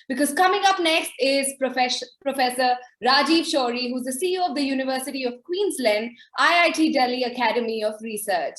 because coming up next is Professor Rajeev Shorey, who's the CEO of the University of Queensland, IIT Delhi Academy of Research.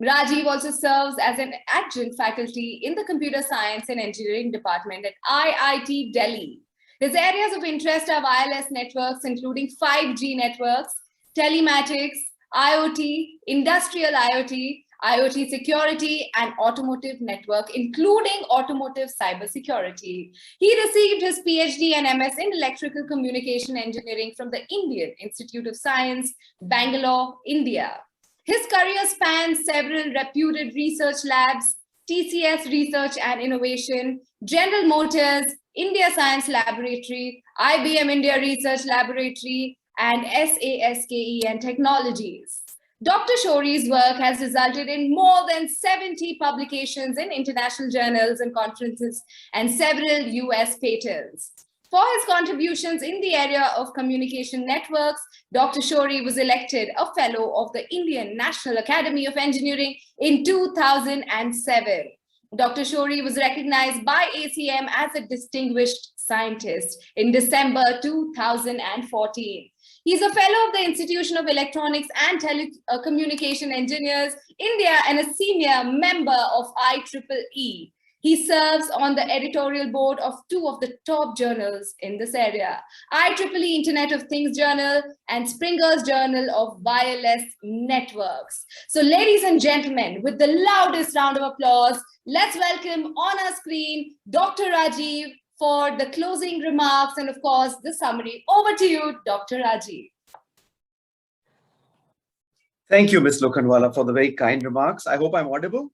Rajeev also serves as an adjunct faculty in the Computer Science and Engineering Department at IIT Delhi. His areas of interest are wireless networks, including 5G networks, telematics, IoT, industrial IoT, IoT security, and automotive network, including automotive cybersecurity. He received his PhD and MS in Electrical Communication Engineering from the Indian Institute of Science, Bangalore, India. His career spans several reputed research labs, TCS Research and Innovation, General Motors, India Science Laboratory, IBM India Research Laboratory, and SASKE and Technologies. Dr. Shorey's work has resulted in more than 70 publications in international journals and conferences and several US patents. For his contributions in the area of communication networks, Dr. Shorey was elected a Fellow of the Indian National Academy of Engineering in 2007. Dr. Shorey was recognized by ACM as a distinguished scientist in December 2014. He's a fellow of the Institution of Electronics and Telecommunication Engineers, India, and a senior member of IEEE. He serves on the editorial board of two of the top journals in this area, IEEE Internet of Things Journal and Springer's Journal of Wireless Networks. So ladies and gentlemen, with the loudest round of applause, let's welcome on our screen, Dr. Rajeev, for the closing remarks and, of course, the summary. Over to you, Dr. Rajeev. Thank you, Ms. Lokhandwala, for the very kind remarks. I hope I'm audible.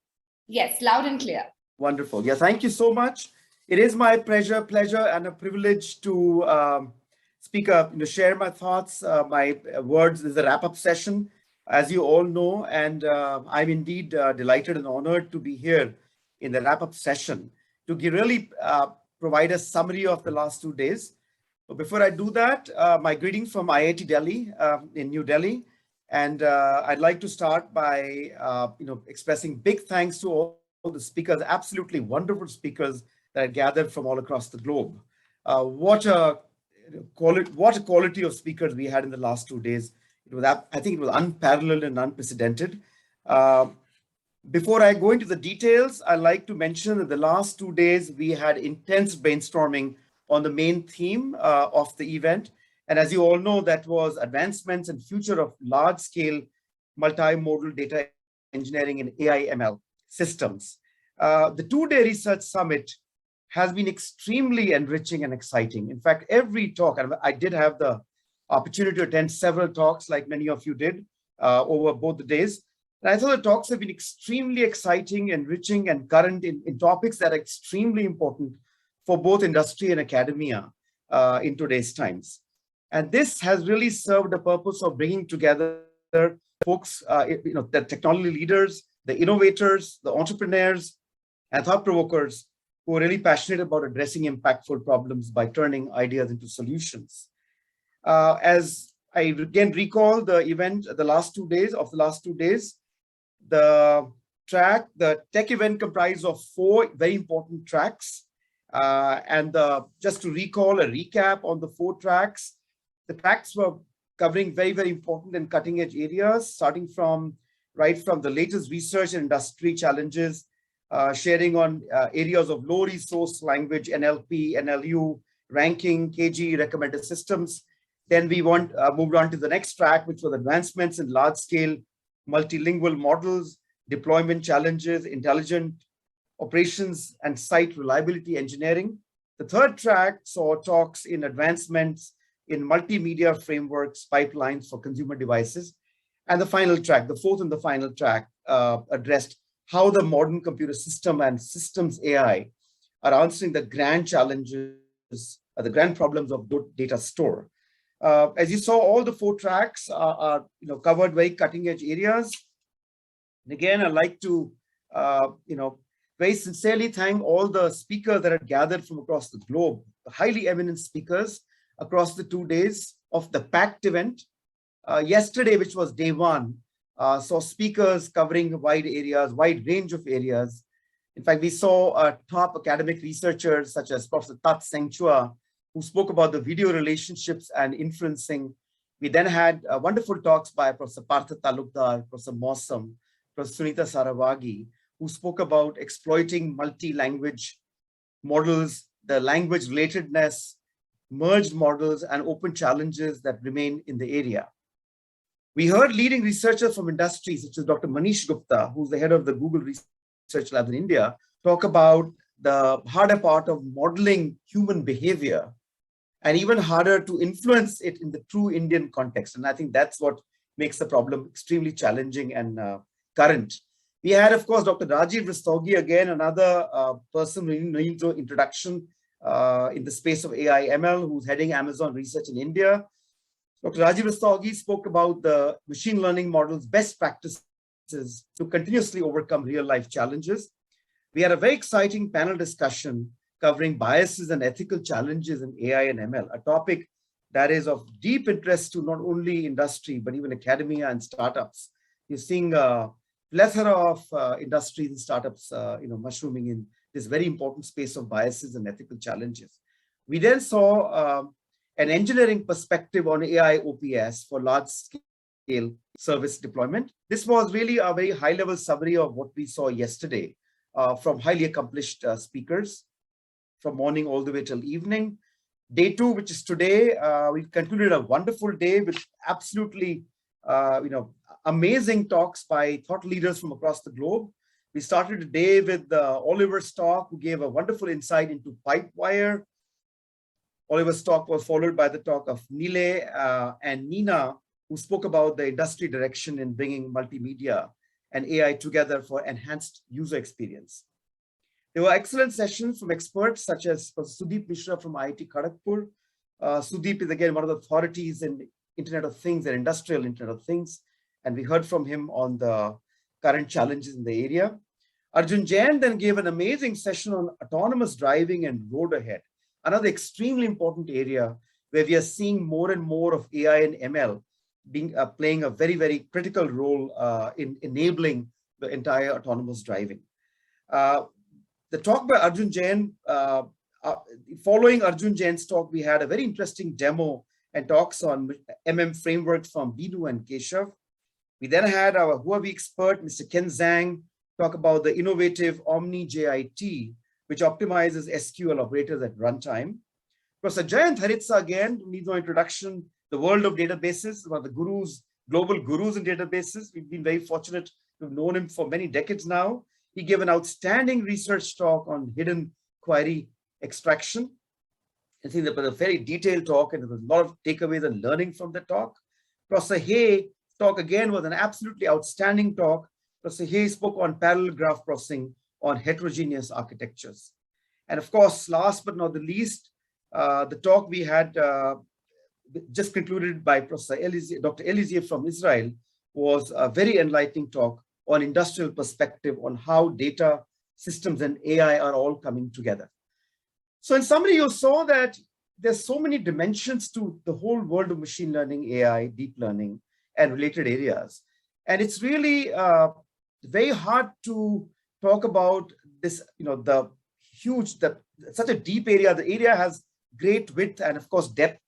Yes, loud and clear. Wonderful. Yeah, thank you so much. It is my pleasure and a privilege to share my thoughts, my words. This is a wrap-up session, as you all know, and I'm indeed delighted and honored to be here in the wrap-up session to really provide a summary of the last 2 days. But before I do that, my greetings from IIT Delhi in New Delhi. And I'd like to start by expressing big thanks to all the speakers, absolutely wonderful speakers that I gathered from all across the globe. What a quality of speakers we had in the last 2 days. I think it was unparalleled and unprecedented. Before I go into the details, I'd like to mention that the last 2 days, we had intense brainstorming on the main theme of the event. And as you all know, that was advancements and future of large-scale multimodal data engineering and AI/ML systems. The 2-day research summit has been extremely enriching and exciting. In fact, every talk, and I did have the opportunity to attend several talks like many of you did over both the days. And I thought the talks have been extremely exciting, enriching, and current in topics that are extremely important for both industry and academia in today's times. And this has really served the purpose of bringing together folks, the technology leaders, the innovators, the entrepreneurs, and thought provokers who are really passionate about addressing impactful problems by turning ideas into solutions. As I again recall the event, the last 2 days, the tech event comprised of 4 very important tracks. Just to recall a recap on the 4 tracks, the tracks were covering very, very important and cutting edge areas, starting from the latest research and industry challenges, sharing on areas of low resource language, NLP, NLU, ranking, KG, recommended systems. Then we moved on to the next track, which was advancements in large scale multilingual models, deployment challenges, intelligent operations, and site reliability engineering. The 3rd track saw talks in advancements in multimedia frameworks, pipelines for consumer devices. And the final track, the 4th and the final track, addressed how the modern computer system and systems AI are answering the grand challenges, the grand problems of data store. As you saw, all the 4 tracks are covered very cutting edge areas. And again, I'd like to very sincerely thank all the speakers that had gathered from across the globe, the highly eminent speakers across the 2 days of the packed event. Yesterday, which was day 1, saw speakers covering wide range of areas. In fact, we saw top academic researchers such as Professor Tat Seng Chua, who spoke about the video relationships and inferencing. We then had wonderful talks by Professor Partha Talukdar, Professor Mossam, Professor Sunita Saravagi, who spoke about exploiting multi-language models, the language relatedness, merged models, and open challenges that remain in the area. We heard leading researchers from industries such as Dr. Manish Gupta, who's the head of the Google Research Lab in India, talk about the harder part of modeling human behavior and even harder to influence it in the true Indian context. And I think that's what makes the problem extremely challenging and current. We had, of course, Dr. Rajeev Rastogi, again, another person we need to introduction in the space of AI ML, who's heading Amazon Research in India. Dr. Rajeev Rastogi spoke about the machine learning model's best practices to continuously overcome real-life challenges. We had a very exciting panel discussion covering biases and ethical challenges in AI and ML, a topic that is of deep interest to not only industry, but even academia and startups. You're seeing a plethora of industries and startups mushrooming in this very important space of biases and ethical challenges. We then saw an engineering perspective on AI OPS for large-scale service deployment. This was really a very high-level summary of what we saw yesterday from highly accomplished speakers from morning all the way till evening. Day two, which is today, we concluded a wonderful day with absolutely amazing talks by thought leaders from across the globe. We started the day with Oliver's talk, who gave a wonderful insight into Pipewire. Oliver's talk was followed by the talk of Nile and Nina, who spoke about the industry direction in bringing multimedia and AI together for enhanced user experience. There were excellent sessions from experts such as Sudeep Mishra from IIT Kharagpur. Sudeep is again one of the authorities in Internet of Things and industrial Internet of Things. And we heard from him on the current challenges in the area. Arjun Jain then gave an amazing session on autonomous driving and road ahead, another extremely important area where we are seeing more and more of AI and ML playing a very, very critical role in enabling the entire autonomous driving. The talk by Arjun Jain, following Arjun Jain's talk, we had a very interesting demo and talks on frameworks from Binu and Keshav. We then had our Huawei expert, Mr. Ken Zhang, talk about the innovative Omni JIT, which optimizes SQL operators at runtime. Professor Jayant Haritsa, again, needs no introduction, the world of databases, one of the gurus, global gurus in databases. We've been very fortunate to have known him for many decades now. He gave an outstanding research talk on hidden query extraction. I think that was a very detailed talk, and there was a lot of takeaways and learning from the talk. Professor Hay talk again was an absolutely outstanding talk. Professor Hay spoke on parallel graph processing on heterogeneous architectures. And of course, last but not the least, the talk we had just concluded by Professor Dr. Eliezer from Israel was a very enlightening talk on industrial perspective on how data, systems, and AI are all coming together. So in summary, you saw that there's so many dimensions to the whole world of machine learning, AI, deep learning, and related areas. And it's really very hard to talk about this, such a deep area. The area has great width and of course depth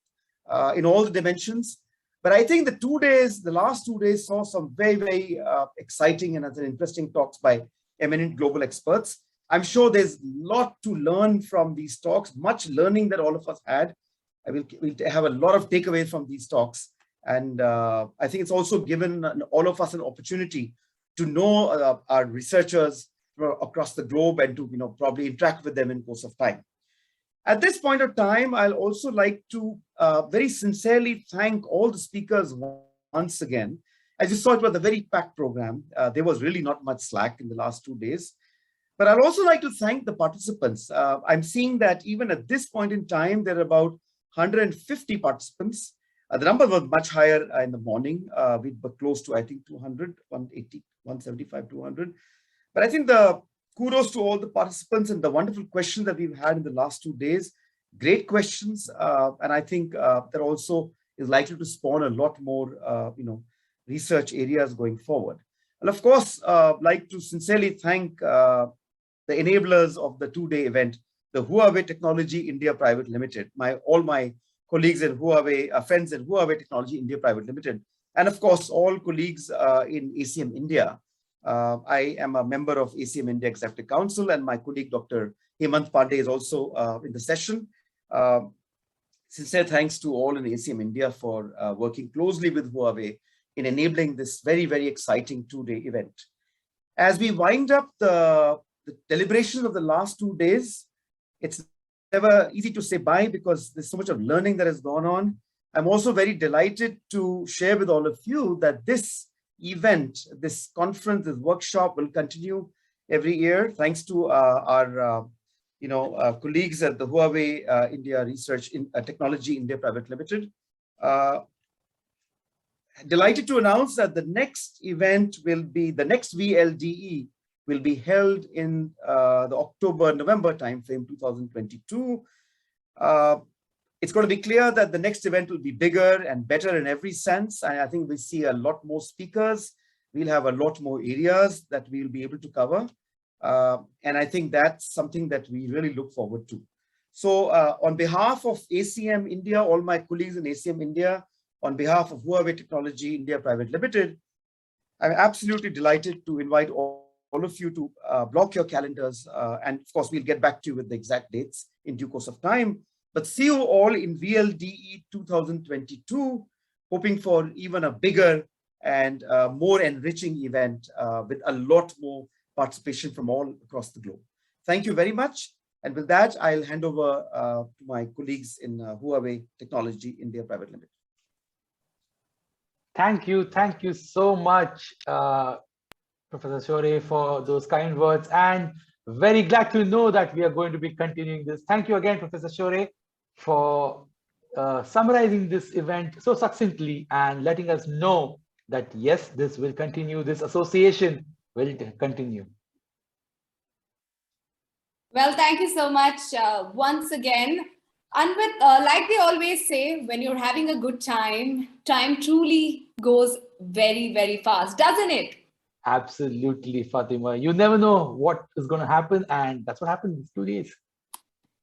in all the dimensions. But I think the last 2 days saw some very, very exciting and interesting talks by eminent global experts. I'm sure there's a lot to learn from these talks, much learning that all of us had. We'll have a lot of takeaways from these talks. And I think it's also given all of us an opportunity to know our researchers across the globe and to probably interact with them in course of time. At this point of time, I'll also like to very sincerely thank all the speakers once again. As you saw, it was a very packed program. There was really not much slack in the last 2 days. But I'd also like to thank the participants. I'm seeing that even at this point in time, there are about 150 participants. The number was much higher in the morning. We were close to, I think, 200, 180, 175, 200. But I think the kudos to all the participants and the wonderful questions that we've had in the last 2 days. Great questions. And I think that also is likely to spawn a lot more, research areas going forward. And of course, like to sincerely thank the enablers of the two-day event, the Huawei Technology India Private Limited, all my colleagues in Huawei, friends in Huawei Technology India Private Limited, and of course, all colleagues in ACM India. I am a member of ACM India Executive Council, and my colleague, Dr. Hemant Pandey, is also in the session. Sincere thanks to all in ACM India for working closely with Huawei in enabling this very, very exciting two-day event. As we wind up the deliberations of the last 2 days, it's never easy to say bye because there's so much of learning that has gone on. I'm also very delighted to share with all of you that this event, this conference, this workshop will continue every year, thanks to our colleagues at the Huawei India Research Technology India Private Limited. Delighted to announce that the next event will be, the next VLDE will be held in the October-November timeframe 2022. It's going to be clear that the next event will be bigger and better in every sense. And I think we see a lot more speakers. We'll have a lot more areas that we'll be able to cover. And I think that's something that we really look forward to. So on behalf of ACM India, all my colleagues in ACM India, on behalf of Huawei Technology India Private Limited, I'm absolutely delighted to invite all of you to block your calendars. And of course, we'll get back to you with the exact dates in due course of time. But see you all in VLDE 2022, hoping for even a bigger and more enriching event with a lot more participation from all across the globe. Thank you very much. And with that, I'll hand over to my colleagues in Huawei Technology India Private Limited. Thank you so much, Professor Shorey, for those kind words, and very glad to know that we are going to be continuing this. Thank you again, Professor Shorey, for summarizing this event so succinctly and letting us know that yes, this will continue, this association will continue. Well, thank you so much once again. And with, like they always say, when you're having a good time, time truly goes very, very fast, doesn't it? Absolutely, Fatima. You never know what is going to happen, and that's what happened in 2 days.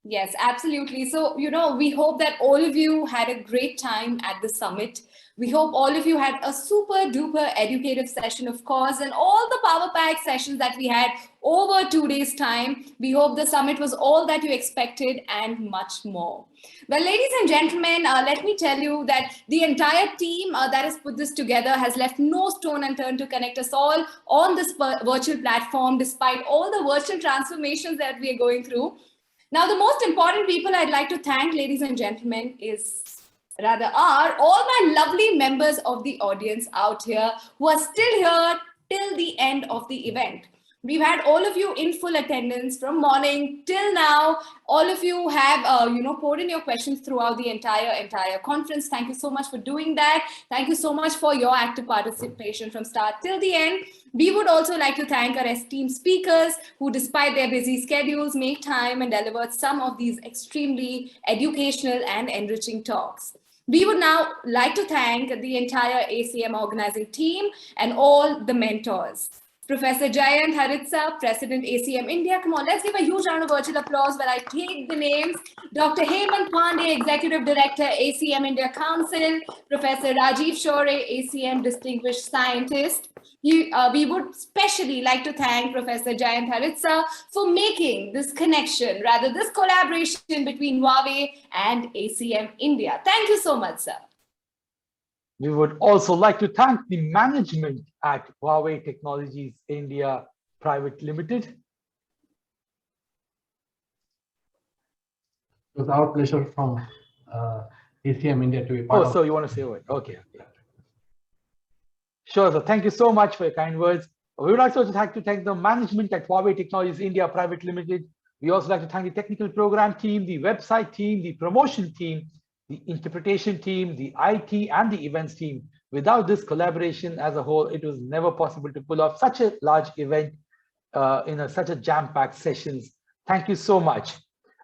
Yes, absolutely. So, we hope that all of you had a great time at the summit. We hope all of you had a super duper educative session, of course, and all the power pack sessions that we had over 2 days' time. We hope the summit was all that you expected and much more. Well, ladies and gentlemen, let me tell you that the entire team that has put this together has left no stone unturned to connect us all on this virtual platform, despite all the virtual transformations that we are going through. Now, the most important people I'd like to thank, ladies and gentlemen, are all my lovely members of the audience out here who are still here till the end of the event. We've had all of you in full attendance from morning till now. All of you have, poured in your questions throughout the entire conference. Thank you so much for doing that. Thank you so much for your active participation from start till the end. We would also like to thank our esteemed speakers who, despite their busy schedules, make time and delivered some of these extremely educational and enriching talks. We would now like to thank the entire ACM organizing team and all the mentors. Professor Jayant Haritsa, President ACM India. Come on, let's give a huge round of virtual applause while I take the names. Dr. Hemant Pandey, Executive Director, ACM India Council. Professor Rajeev Shorey, ACM Distinguished Scientist. We would especially like to thank Professor Jayant Haritsa for making this connection, rather this collaboration between Huawei and ACM India. Thank you so much, sir. We would also like to thank the management at Huawei Technologies India Private Limited. It was our pleasure from ACM India to be part of. Oh, so you want to say a word? Okay. Sure, so thank you so much for your kind words. We would also like to thank the management at Huawei Technologies India Private Limited. We also like to thank the technical program team, the website team, the promotion team, the interpretation team, the IT and the events team. Without this collaboration as a whole, it was never possible to pull off such a large event in such a jam-packed sessions. Thank you so much.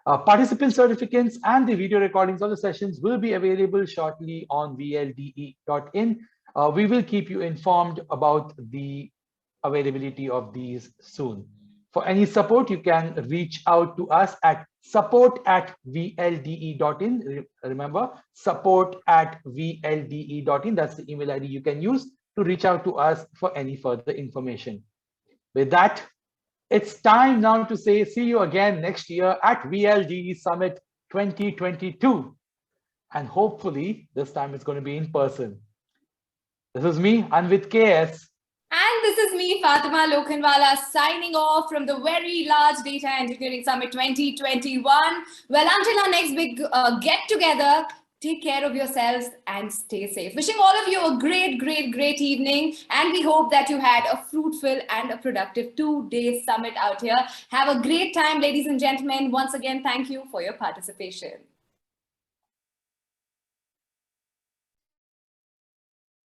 Participant certificates and the video recordings of the sessions will be available shortly on vlde.in. We will keep you informed about the availability of these soon. For any support, you can reach out to us at support@vlde.in. Remember, support@vlde.in. That's the email ID you can use to reach out to us for any further information. With that, it's time now to say see you again next year at VLDE Summit 2022. And hopefully this time it's going to be in person. This is me, Anvit KS. And this is me, Fatima Lokhanwala, signing off from the very large Data Engineering Summit 2021. Well, until our next big get-together, take care of yourselves and stay safe. Wishing all of you a great, great, great evening. And we hope that you had a fruitful and a productive 2-day summit out here. Have a great time, ladies and gentlemen. Once again, thank you for your participation.